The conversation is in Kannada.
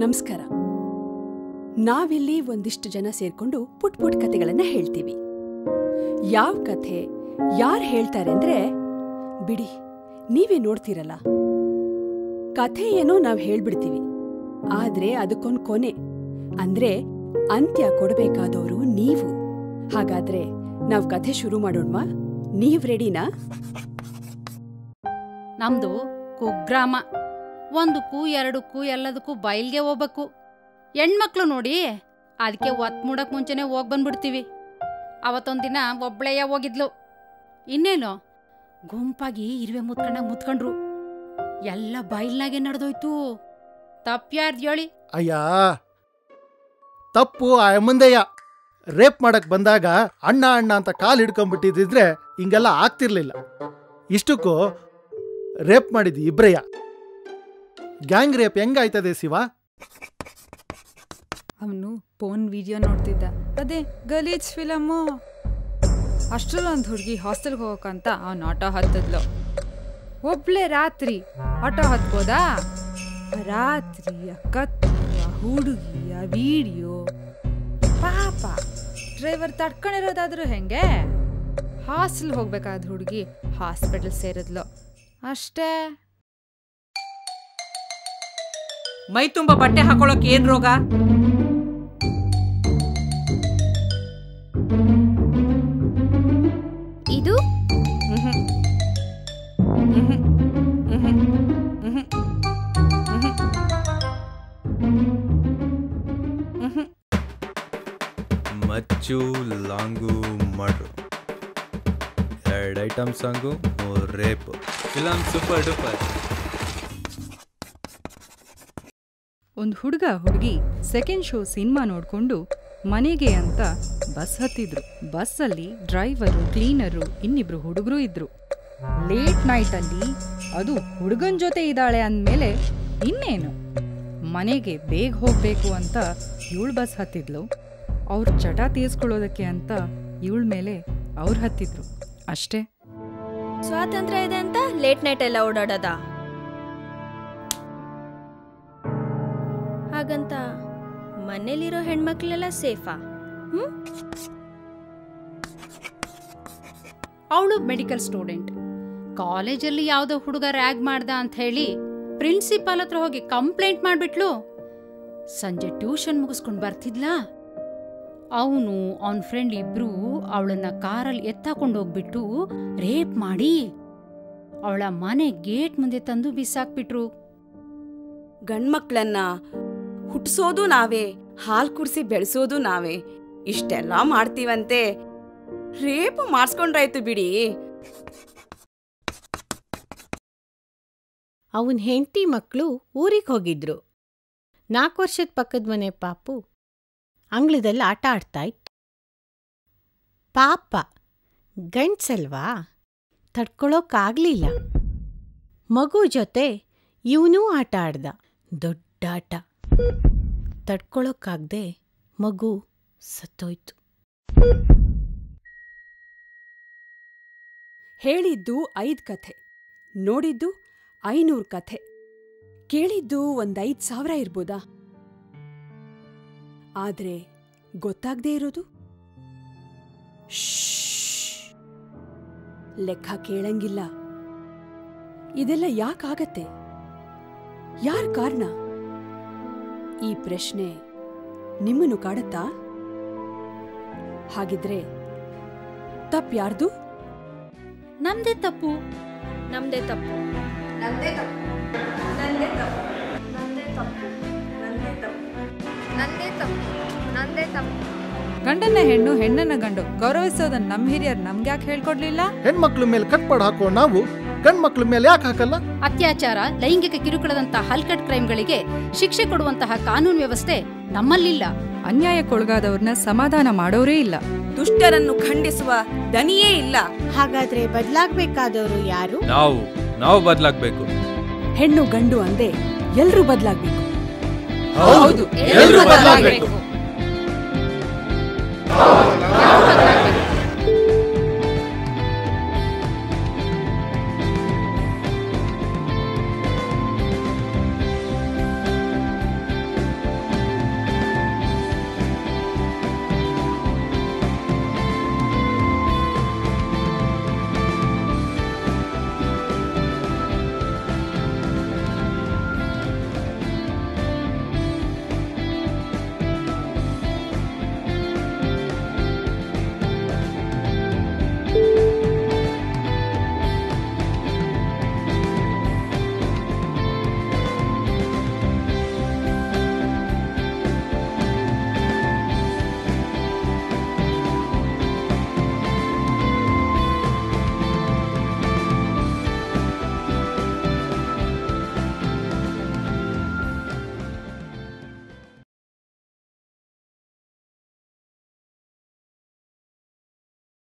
ನಮಸ್ಕಾರ. ನಾವಿಲ್ಲಿ ಒಂದಿಷ್ಟು ಜನ ಸೇರ್ಕೊಂಡು ಪುಟ್ ಪುಟ್ ಕಥೆಗಳನ್ನ ಹೇಳ್ತೀವಿ. ಯಾವ ಕಥೆ ಯಾರು ಹೇಳ್ತಾರೆ ಅಂದ್ರೆ ಬಿಡಿ, ನೀವೇ ನೋಡ್ತೀರಲ್ಲ. ಕಥೆ ಏನೋ ನಾವ್ ಹೇಳ್ಬಿಡ್ತೀವಿ, ಆದ್ರೆ ಅದಕ್ಕೊಂದು ಕೊನೆ ಅಂದ್ರೆ ಅಂತ್ಯ ಕೊಡಬೇಕಾದವರು ನೀವು. ಹಾಗಾದ್ರೆ ನಾವ್ ಕಥೆ ಶುರು ಮಾಡೋಣವಾ? ನೀವ್ ರೆಡಿನಾ? ನಮ್ದು ಕುಗ್ರಾಮ. ಒಂದಕ್ಕೂ ಎರಡಕ್ಕೂ ಎಲ್ಲದಕ್ಕೂ ಬಯಲ್ಗೆ ಹೋಗ್ಬೇಕು. ಹೆಣ್ಮಕ್ಳು ನೋಡಿ, ಅದಕ್ಕೆ ಒತ್ ಮೂಡಕ್ ಮುಂಚೆನೆ ಹೋಗ್ ಬಂದ್ಬಿಡ್ತೀವಿ. ಅವತ್ತೊಂದಿನ ಒಬ್ಳೆಯ ಹೋಗಿದ್ಲು. ಇನ್ನೇನು ಗುಂಪಾಗಿ ಇರುವೆ ಮುತ್ಕೊಂಡ್ರು. ಎಲ್ಲ ಬಯಲ್ನಾಗೆ ನಡೆದೋಯ್ತು. ತಪ್ಪ್ಯಾರ್ದು ಹೇಳಿ? ಅಯ್ಯ, ತಪ್ಪು ಆ ಅಮ್ಮಂದಯ್ಯ. ರೇಪ್ ಮಾಡಕ್ ಬಂದಾಗ ಅಣ್ಣ ಅಣ್ಣ ಅಂತ ಕಾಲು ಹಿಡ್ಕೊಂಡ್ಬಿಟ್ಟಿದ್ರೆ ಹಿಂಗೆಲ್ಲ ಆಗ್ತಿರ್ಲಿಲ್ಲ. ಇಷ್ಟಕ್ಕೂ ರೇಪ್ ಮಾಡಿದ್ದು ಇಬ್ರಯ್ಯ. ಗ್ಯಾಂಗ್ ರೇಪ್ ಹೆಂಗಾಯ್ತದೆ ಶಿವ? ಅವನು ಫೋನ್ ವಿಡಿಯೋ ನೋಡ್ತಿದ್ದ, ಅದೇ ಗಲೀಜ್ ಫಿಲಮು. ಅಷ್ಟರಲ್ಲೊಂದು ಹುಡುಗಿ ಹಾಸ್ಟೆಲ್ಗೆ ಹೋಗಕ್ಕಂತ ಅವನು ಆಟೋ ಹತ್ತದ್ಲು. ಒಬ್ಳೆ ರಾತ್ರಿ ಆಟೋ ಹತ್ಬೋದಾ? ರಾತ್ರಿಯ ಕತ್ತಿಯ ಹುಡುಗಿಯ ವಿಡಿಯೋ ಪಾಪ. ಡ್ರೈವರ್ ತಡ್ಕೊಂಡಿರೋದಾದ್ರೂ ಹೆಂಗೆ? ಹಾಸ್ಟೆಲ್ ಹೋಗ್ಬೇಕಾದ ಹುಡುಗಿ ಹಾಸ್ಪಿಟಲ್ ಸೇರಿದ್ಲು ಅಷ್ಟೇ. ಮೈ ತುಂಬ ಬಟ್ಟೆ ಹಾಕೊಳ್ಳೋಕೆ ಏನ್ ರೋಗ? ಇದು ಮಚ್ಚು long murder, 2 item song, 3 rape. Film super duper. ಒಂದು ಹುಡುಗಿ ಸೆಕೆಂಡ್ ಶೋ ಸಿನಿಮಾ ನೋಡ್ಕೊಂಡು ಮನೆಗೆ ಅಂತ ಬಸ್ ಹತ್ತಿದ್ರು. ಬಸ್ಸಲ್ಲಿ ಡ್ರೈವರು, ಕ್ಲೀನರು, ಇನ್ನಿಬ್ರು ಹುಡುಗರು ಇದ್ರು. ಲೇಟ್ ನೈಟಲ್ಲಿ ಅದು ಹುಡುಗನ ಜೊತೆ ಇದ್ದಾಳೆ ಅಂದಮೇಲೆ ಇನ್ನೇನು, ಮನೆಗೆ ಬೇಗ ಹೋಗ್ಬೇಕು ಅಂತ ಇವಳು ಬಸ್ ಹತ್ತಿದ್ಲು. ಅವ್ರ ಚಟ ತೀರ್ಸ್ಕೊಳ್ಳೋದಕ್ಕೆ ಅಂತ ಇವಳ ಮೇಲೆ ಅವ್ರು ಹತ್ತಿದ್ರು ಅಷ್ಟೇ. ಸ್ವಾತಂತ್ರ್ಯ ಇದೆ ಅಂತ ಲೇಟ್ ನೈಟ್ ಎಲ್ಲ ಓಡಾಡೋದ? ಹಾಗಂತ ಮನೇಲಿರೋ ಹೆಣ್ಮಕ್ಳೆಲ್ಲ ಸೇಫಾ? ಅವಳು ಮೆಡಿಕಲ್ ಸ್ಟೂಡೆಂಟ್. ಕಾಲೇಜಲ್ಲಿ ಯಾವುದೋ ಹುಡುಗ ರ್ಯಾಗ್ ಮಾಡ್ದ ಅಂತ ಹೇಳಿ ಪ್ರಿನ್ಸಿಪಾಲ್ ಹತ್ರ ಹೋಗಿ ಕಂಪ್ಲೇಂಟ್ ಮಾಡ್ಬಿಟ್ಲು. ಸಂಜೆ ಟ್ಯೂಷನ್ ಮುಗಿಸ್ಕೊಂಡು ಬರ್ತಿದ್ಲ. ಅವನು ಅವನ ಫ್ರೆಂಡ್ ಇಬ್ರು ಅವಳನ್ನ ಕಾರಲ್ಲಿ ಎತ್ತಾಕೊಂಡು ಹೋಗ್ಬಿಟ್ಟು ರೇಪ್ ಮಾಡಿ ಅವಳ ಮನೆ ಗೇಟ್ ಮುಂದೆ ತಂದು ಬಿಸಾಕ್ಬಿಟ್ರು. ಗಂಡ್ಮಕ್ಳನ್ನ ಹುಟ್ಟಿಸೋದು ನಾವೇ, ಹಾಲು ಕುಡಿಸಿ ಬೆಳೆಸೋದು ನಾವೇ. ಇಷ್ಟೆಲ್ಲ ಮಾಡ್ತೀವಂತೆ, ರೇಪ್ ಮಾಡಿಸ್ಕೊಂಡ್ರಾಯ್ತು ಬಿಡಿ. ಅವನ್ ಹೆಂಡತಿ ಮಕ್ಕಳು ಊರಿಗೆ ಹೋಗಿದ್ರು. 4 ವರ್ಷದ ಪಕ್ಕದ ಮನೆ ಪಾಪು ಅಂಗಳದಲ್ಲಿ ಆಟ ಆಡ್ತಾ ಇತ್ತು. ಪಾಪ ಗಂಡ್ಸಲ್ವಾ, ತಡ್ಕೊಳೋಕ್ಕಾಗ್ಲಿಲ್ಲ. ಮಗು ಜೊತೆ ಇವನೂ ಆಟ ಆಡ್ದ. ದೊಡ್ಡಾಟ. ತಡ್ಕೊಳೋಕ್ಕಾಗ್ದೆ ಮಗು ಸತ್ತೋಯ್ತು. ಹೇಳಿದ್ದು 5 ಕಥೆ, ನೋಡಿದ್ದು 500 ಕಥೆ, ಕೇಳಿದ್ದು 5,000 ಇರ್ಬೋದಾ? ಆದ್ರೆ ಗೊತ್ತಾಗ್ದೇ ಇರೋದು ಲೆಕ್ಕ ಕೇಳಂಗಿಲ್ಲ. ಇದೆಲ್ಲ ಯಾಕಾಗತ್ತೆ? ಯಾರ್ ಕಾರಣ? ಈ ಪ್ರಶ್ನೆ ನಿಮ್ಮನ್ನು ಕಾಡತ್ತಾ? ಹಾಗಿದ್ರೆ ತಪ್ಪು ಯಾರ್ದು? ನಮ್ದೇ ತಪ್ಪು. ನಮ್ದೇ ತಪ್ಪು. ನಂದೇ ತಪ್ಪು. ನಂದೇ ತಪ್ಪು. ನಂದೇ ತಪ್ಪು. ನಂದೇ ತಪ್ಪು. ನಂದೇ ತಪ್ಪು. ನಂದೇ ತಪ್ಪು. ಗಂಡನ್ನ ಹೆಣ್ಣು, ಹೆಣ್ಣನ್ನ ಗಂಡು ಗೌರವಿಸೋದನ್ನ ನಮ್ಮ ಹಿರಿಯರು ನಮ್ಗ್ಯಾಕೆ ಹೇಳ್ಕೊಡ್ಲಿಲ್ಲ? ಹೆಣ್ಮಕ್ಳ ಮೇಲೆ ಕಟ್ಪಾಡು ಹಾಕೋ ನಾವು ಗಂಡ್ಮಕ್ಳ ಮೇಲೆ ಯಾಕೆ ಹಾಕಲ್ಲ? ಅತ್ಯಾಚಾರ, ಲೈಂಗಿಕ ಕಿರುಕುಳದಂತಹ ಹಲ್ಕಟ್ ಕ್ರೈಮ್ಗಳಿಗೆ ಶಿಕ್ಷೆ ಕೊಡುವಂತಹ ಕಾನೂನು ವ್ಯವಸ್ಥೆ ನಮ್ಮಲ್ಲಿಲ್ಲ. ಅನ್ಯಾಯಕ್ಕೊಳಗಾದವ್ರನ್ನ ಸಮಾಧಾನ ಮಾಡೋರೇ ಇಲ್ಲ. ದುಷ್ಟರನ್ನು ಖಂಡಿಸುವ ದನಿಯೇ ಇಲ್ಲ. ಹಾಗಾದ್ರೆ ಬದಲಾಗ್ಬೇಕಾದವರು ಯಾರು? ನಾವು ಬದಲಾಗ್ಬೇಕು. ಹೆಣ್ಣು ಗಂಡು ಅಂದೆ ಎಲ್ರೂ ಬದಲಾಗ್ಬೇಕು. ಹೌದು, ಎಲ್ರೂ ಬದಲಾಗ್ಬೇಕು.